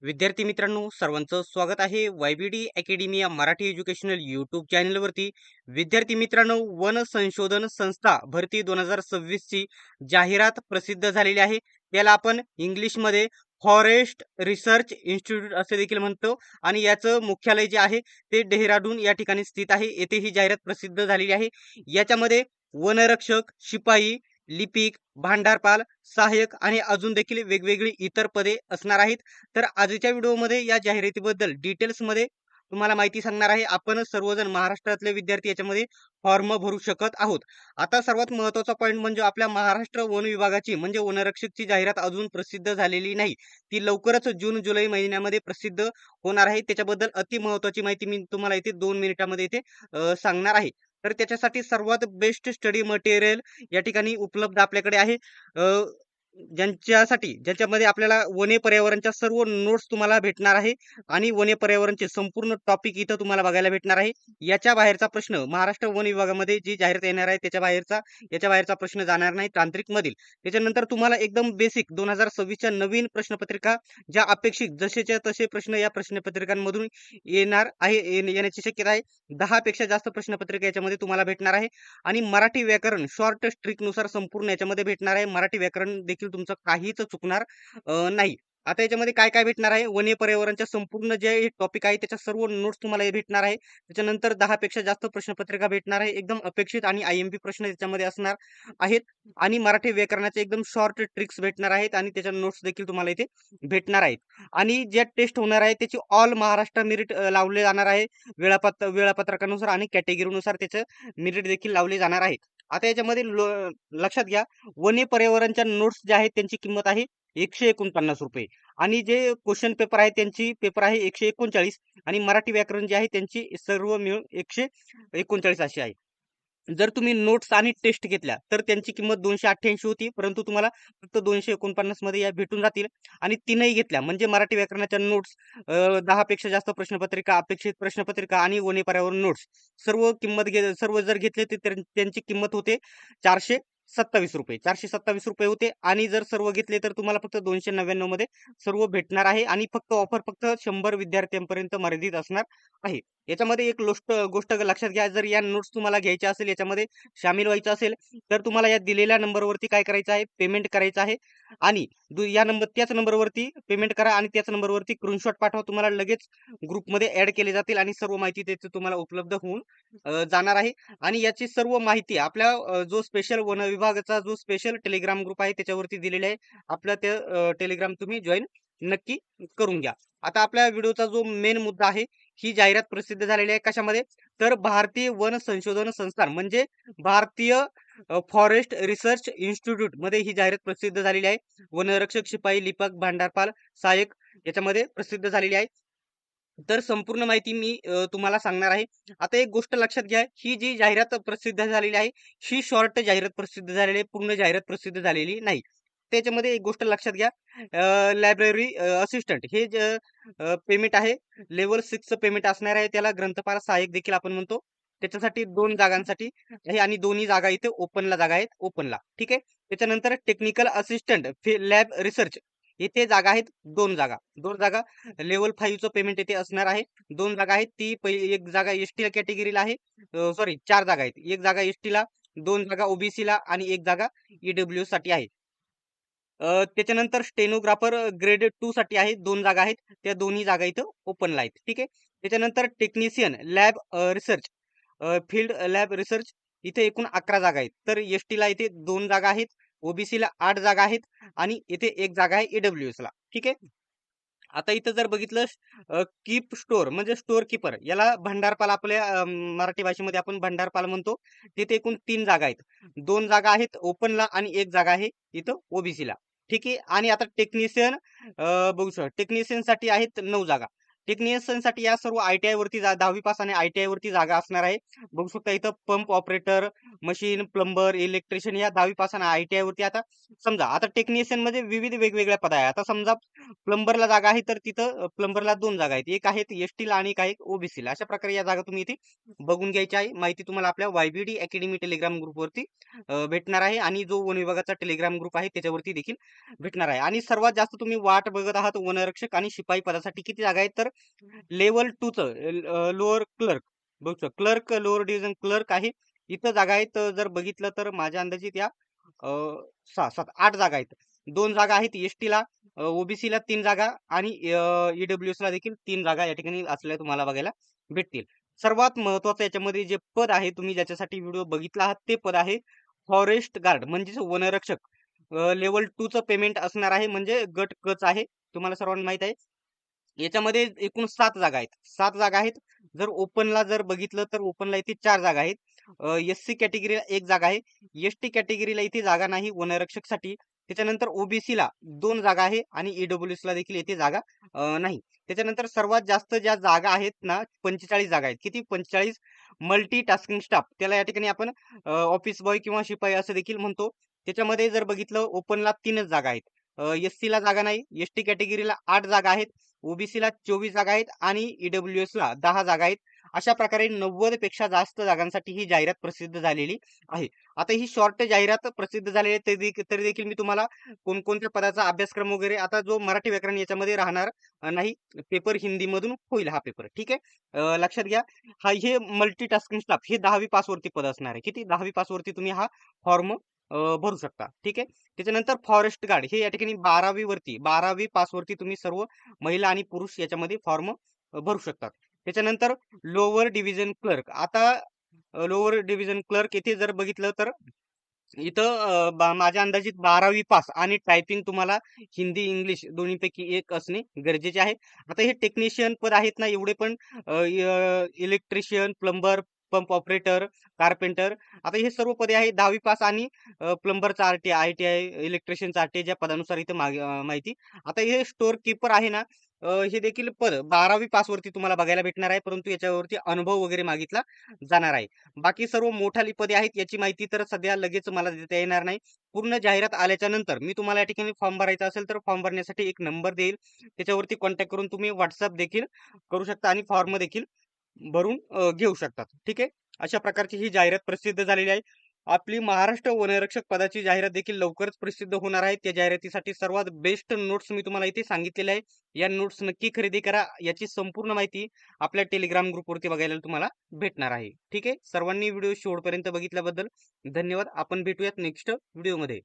विद्यार्थी मित्रांनो, सर्वांचं स्वागत आहे वायबीडी अकॅडमी या मराठी एज्युकेशनल यूट्यूब चॅनलवरती. विद्यार्थी मित्रांनो, वन संशोधन संस्था भरती 2026 ची जाहिरात प्रसिद्ध झालेली आहे. त्याला आपण इंग्लिशमध्ये फॉरेस्ट रिसर्च इन्स्टिट्यूट असे देखील म्हणतो आणि याचं मुख्यालय जे आहे ते डेहराडून या ठिकाणी स्थित आहे. येथे ही जाहिरात प्रसिद्ध झालेली आहे. याच्यामध्ये वनरक्षक, शिपाई, लिपिक, भांडारपाल, सहाय्यक आणि अजून देखील वेगवेगळी इतर पदे असणार आहेत. तर आजच्या व्हिडिओमध्ये या जाहिरातीबद्दल डिटेल्समध्ये तुम्हाला माहिती सांगणार आहे. आपण सर्वजण महाराष्ट्रातले विद्यार्थी याच्यामध्ये फॉर्म भरू शकत आहोत. आता सर्वात महत्त्वाचा पॉईंट म्हणजे आपल्या महाराष्ट्र वन विभागाची म्हणजे वनरक्षकची जाहिरात अजून प्रसिद्ध झालेली नाही. ती लवकरच जून-जुलै महिन्यामध्ये प्रसिद्ध होणार आहे. त्याच्याबद्दल अति महत्त्वाची माहिती मी तुम्हाला इथे 2 मिनिटामध्ये इथे सांगणार आहे. तर त्याच्यासाठी सर्वात बेस्ट स्टडी मटेरियल या ठिकाणी उपलब्ध आपल्याकडे आहे. ज्याच्यामध्ये आपल्याला वने पर्यावरणच्या सर्व नोट्स तुम्हाला भेटणार आहे आणि वने पर्यावरणचे संपूर्ण टॉपिक इथं तुम्हाला बघायला भेटणार आहे. याच्या बाहेरचा प्रश्न महाराष्ट्र वन विभागामध्ये जी जाहिरात येणार आहे याच्या बाहेरचा प्रश्न जाणार नाही तांत्रिक मधील. त्याच्यानंतर तुम्हाला एकदम बेसिक 2026 च्या नवीन प्रश्नपत्रिका ज्या अपेक्षित जसेच्या तसे प्रश्न या प्रश्नपत्रिकांमधून येणार आहे येण्याची शक्यता आहे. 10 पेक्षा जास्त प्रश्नपत्रिका याच्यामध्ये तुम्हाला भेटणार आहे आणि मराठी व्याकरण शॉर्ट ट्रिक नुसार संपूर्ण याच्यामध्ये भेटणार आहे. मराठी व्याकरण देखील तुमचं काहीच चुकणार नाही. आता याच्यामध्ये काय काय भेटणार आहे? वने पर्यावरणच्या संपूर्ण जे टॉपिक आहे त्याच्या सर्व नोट्स तुम्हाला हे भेटणार आहे. त्याच्यानंतर 10 पेक्षा जास्त प्रश्नपत्रिका भेटणार आहे. एकदम अपेक्षित आणि आयएमपी प्रश्न त्याच्यामध्ये असणार आहेत आणि मराठी व्याकरणाचे एकदम शॉर्ट ट्रिक्स भेटणार आहेत आणि त्याच्या नोट्स देखील तुम्हाला इथे भेटणार आहेत. आणि ज्या टेस्ट होणार आहे त्याची ऑल महाराष्ट्र मेरिट लावले जाणार आहे. वेळापत्रकानुसार आणि कॅटेगरीनुसार त्याचं मेरिट देखील लावले जाणार आहे. आता याच्यामध्ये लक्षात घ्या, वने पर्यावरणच्या नोट्स ज्या आहेत त्यांची किंमत आहे ₹149 आणि जे क्वेश्चन पेपर आहे त्यांची पेपर आहे 139 आणि मराठी व्याकरण जे आहे त्यांची सर्व मिळून 139 अशी आहे. जर तुम्ही नोट्स आणि टेस्ट घेतल्या तर त्यांची किंमत 288 होती, परंतु तुम्हाला फक्त 249 मध्ये या भेटून जातील. आणि तीनही घेतल्या म्हणजे मराठी व्याकरणाच्या नोट्स, 10 पेक्षा जास्त प्रश्नपत्रिका, अपेक्षित प्रश्नपत्रिका आणि वने पर्यावरण नोट्स सर्व जर घेतले तर त्यांची किंमत होते ₹427. ₹427 होते आणि जर सर्व घेतले तर तुम्हाला फक्त 299 मध्ये सर्व भेटणार आहे आणि ऑफर फक्त 100 विद्यार्थ्यांपर्यंत मर्यादित असणार आहे. याच्यामध्ये एक गोष्ट लक्षात घ्या, जर या नोट्स तुम्हाला घ्यायच्या असेल, याच्यामध्ये शामिल व्हायचं असेल, तर तुम्हाला या दिलेल्या नंबरवरती काय करायचं आहे, पेमेंट करायचं आहे आणि त्याच नंबरवरती पेमेंट करा आणि त्याच नंबरवरती स्क्रीनशॉट पाठवा. तुम्हाला लगेच ग्रुपमध्ये ऍड केले जातील आणि सर्व माहिती त्याची तुम्हाला उपलब्ध होऊन जाणार आहे. आणि याची सर्व माहिती आपल्या जो स्पेशल वन विभागाचा जो स्पेशल टेलिग्राम ग्रुप आहे त्याच्यावरती दिलेले आहे. आपला ते टेलिग्राम तुम्ही जॉईन नक्की करून घ्या. आता आपल्या व्हिडिओचा जो मेन मुद्दा आहे, ही जाहिरात प्रसिद्ध झालेली आहे कशामध्ये, तर भारतीय वन संशोधन संस्थान म्हणजे भारतीय फॉरेस्ट रिसर्च इन्स्टिट्यूट मध्ये ही जाहिरात प्रसिद्ध झालेली आहे. वनरक्षक, शिपाई, लिपक, भांडारपाल, सहाय्यक याच्यामध्ये प्रसिद्ध झालेली आहे. तर संपूर्ण माहिती मी तुम्हाला सांगणार आहे. आता एक गोष्ट लक्षात घ्या, ही जी जाहिरात प्रसिद्ध झालेली आहे, ही शॉर्ट जाहिरात प्रसिद्ध झालेली आहे, पूर्ण जाहिरात प्रसिद्ध झालेली नाही. त्याच्यामध्ये एक गोष्ट लक्षात घ्या, लायब्ररी असिस्टंट हे जे पेमेंट आहे लेव्हल 6चं पेमेंट असणार आहे. त्याला ग्रंथपाल सहाय्यक देखील आपण म्हणतो. त्याच्यासाठी 2 जागांसाठी आहे आणि दोन्ही जागा इथे ओपनला जागा आहेत, ओपनला. ठीक आहे. त्याच्यानंतर टेक्निकल असिस्टंट लॅब रिसर्च इथे जागा आहेत 2 जागा. 2 जागा लेव्हल 5चं पेमेंट इथे असणार आहे. 2 जागा आहेत. एक जागा एसटी कॅटेगरीला आहे. सॉरी 4 जागा आहेत. एक जागा एसटीला, 2 जागा ओबीसीला आणि एक जागा ईडब्ल्यूएस साठी आहे. त्याच्यानंतर स्टेनोग्राफर ग्रेड 2 साठी आहे 2 जागा आहेत. त्या दोन्ही जागा इथं ओपनला आहेत. ठीक आहे. त्याच्यानंतर technician lab research field lab research इथे एकूण 11 जागा आहेत. तर एसटीला इथे 2 जागा आहेत, ओबीसीला 8 जागा आहेत आणि इथे एक जागा आहे ईडब्ल्यूएसला. ठीक आहे. आता इथं जर बघितलं, कीप स्टोअर म्हणजे स्टोअर कीपर याला भंडारपाल आपल्या मराठी भाषेमध्ये आपण भंडारपाल म्हणतो. तिथे एकूण 3 जागा आहेत. 2 जागा आहेत ओपनला आणि एक जागा आहे इथं ओबीसीला. ठीक आहे. आणि आता टेक्निशियन बघू शकता टेक्निशियन साठी आहेत 9 जागा. टेक्निशियनसाठी या सर्व ITI वरती 10वी पास आणि ITI वरती जागा असणार आहे. बघू शकता इथं pump operator, machine, plumber, electrician या 10वी पास आणि ITI वरती. आता समजा आता टेक्निशियन मध्ये विविध वेगवेगळ्या पद आहे. आता समजा प्लंबरला जागा आहे तर तिथं प्लंबरला 2 जागा आहेत. एक आहेत एसटीला आणि एक आहे ओबीसीला. अशा प्रकारे या जागा तुम्ही इथे बघून घ्यायची आहे. माहिती तुम्हाला आपल्या YBD अकॅडमी टेलिग्राम ग्रुपवरती भेटणार आहे आणि जो वन विभागाचा टेलिग्राम ग्रुप आहे त्याच्यावरती देखील भेटणार आहे. आणि सर्वात जास्त तुम्ही वाट बघत आहात वनरक्षक आणि शिपाई पदासाठी किती जागा आहेत तर लेवल 2 चं लोअर क्लर्क बघू क्लर्क लोअर डिव्हिजन क्लर्क आहे. इथं जागा आहेत जर बघितलं तर माझ्या अंदाजित या 6, 7, 8 जागा आहेत. 2 जागा आहेत एसटीला, ओबीसीला 3 जागा आणि ईडब्ल्यूएसला देखील 3 जागा या ठिकाणी असलेल्या तुम्हाला बघायला भेटतील. सर्वात महत्वाचं याच्यामध्ये जे पद आहे तुम्ही ज्याच्यासाठी व्हिडिओ बघितला आहात ते पद आहे फॉरेस्ट गार्ड म्हणजेच वनरक्षक. लेवल 2 चं पेमेंट असणार आहे म्हणजे गट क च आहे. तुम्हाला सर्वांना माहित आहे. याच्यामध्ये एकूण 7 जागा आहेत. 7 जागा आहेत. जर ओपनला जर बघितलं तर ओपनला इथे 4 जागा आहेत. एससी कॅटेगरीला 1 जागा आहे. एसटी कॅटेगरीला इथे जागा नाही वनरक्षकसाठी. त्याच्यानंतर ओबीसीला 2 जागा आहे आणि ईडब्ल्यूएसला देखील येथे जागा नाही. त्याच्यानंतर सर्वात जास्त ज्या जागा आहेत ना 45 जागा आहेत. किती 45 मल्टी टास्किंग स्टाफ त्याला या ठिकाणी आपण ऑफिस बॉय किंवा शिपाई असं देखील म्हणतो. त्याच्यामध्ये जर बघितलं ओपनला 3च जागा आहेत. एससीला जागा नाही, एसटी कॅटेगरीला 8 जागा आहेत, ओबीसीला 24 जागा आहेत आणि ईडब्ल्यूएसला 10 जागा आहेत. अशा प्रकारे 90 पेक्षा जास्त जागांसाठी ही जाहिरात प्रसिद्ध झालेली आहे. आता ही शॉर्ट जाहिरात प्रसिद्ध झालेली आहे तरी देखील मी तुम्हाला कोणकोणत्या पदाचा अभ्यासक्रम वगैरे आता जो मराठी व्याकरण याच्यामध्ये राहणार नाही. पेपर हिंदीमधून होईल हा पेपर. ठीक आहे. लक्षात घ्या. हे मल्टीटास्किंग स्टाफ हे 10वी पास वरती पद असणार आहे. किती 10वी पास वरती तुम्ही हा फॉर्म भरू शकता. ठीक आहे. त्याच्यानंतर फॉरेस्ट गार्ड हे या ठिकाणी 12वी पास वरती तुम्ही सर्व महिला आणि पुरुष याच्यामध्ये फॉर्म भरू शकतात. त्याच्यानंतर लोअर डिव्हिजन क्लर्क. आता लोअर डिव्हिजन क्लर्क येथे जर बघितलं तर इथं माझ्या अंदाजित 12वी पास आणि टायपिंग तुम्हाला हिंदी, इंग्लिश दोन्हीपैकी एक असणे गरजेचे आहे. आता हे टेक्निशियन पद आहेत ना एवढे पण electrician, plumber, pump operator, carpenter आता हे सर्व पदे आहेत 10वी पास आणि प्लंबरचा ITI, इलेक्ट्रिशियनचा ITI ज्या पदानुसार इथं माहिती. आता हे स्टोअर कीपर आहे ना हे देखील पद 12वी पास वरती तुम्हाला बघायला भेटणार आहे परंतु याच्यावरती अनुभव वगैरे मागितला जाणार आहे. बाकी सर्व मोठाली पदे आहेत याची माहिती तर सध्या लगेच मला देता येणार नाही. पूर्ण जाहिरात आल्याच्या नंतर मी तुम्हाला या ठिकाणी फॉर्म भरायचा असेल तर फॉर्म भरण्यासाठी एक नंबर देईल. त्याच्यावरती कॉन्टॅक्ट करून तुम्ही WhatsApp देखील करू शकता आणि फॉर्म देखील भरून घेऊ शकतात. ठीक आहे. अशा प्रकारची ही जाहिरात प्रसिद्ध झालेली आहे. आपली महाराष्ट्र वनरक्षक पदाची जाहिरात देखील लवकरच प्रसिद्ध होणार आहे. त्या जाहिरातीसाठी सर्वात बेस्ट नोट्स मी तुम्हाला इथे सांगितलेले आहे. या नोट्स नक्की खरेदी करा. याची संपूर्ण माहिती आपल्या टेलिग्राम ग्रुपवरती बघायला तुम्हाला भेटणार आहे. ठीक आहे. सर्वांनी व्हिडिओ शेवटपर्यंत बघितल्याबद्दल धन्यवाद. आपण भेटूयात नेक्स्ट व्हिडिओमध्ये.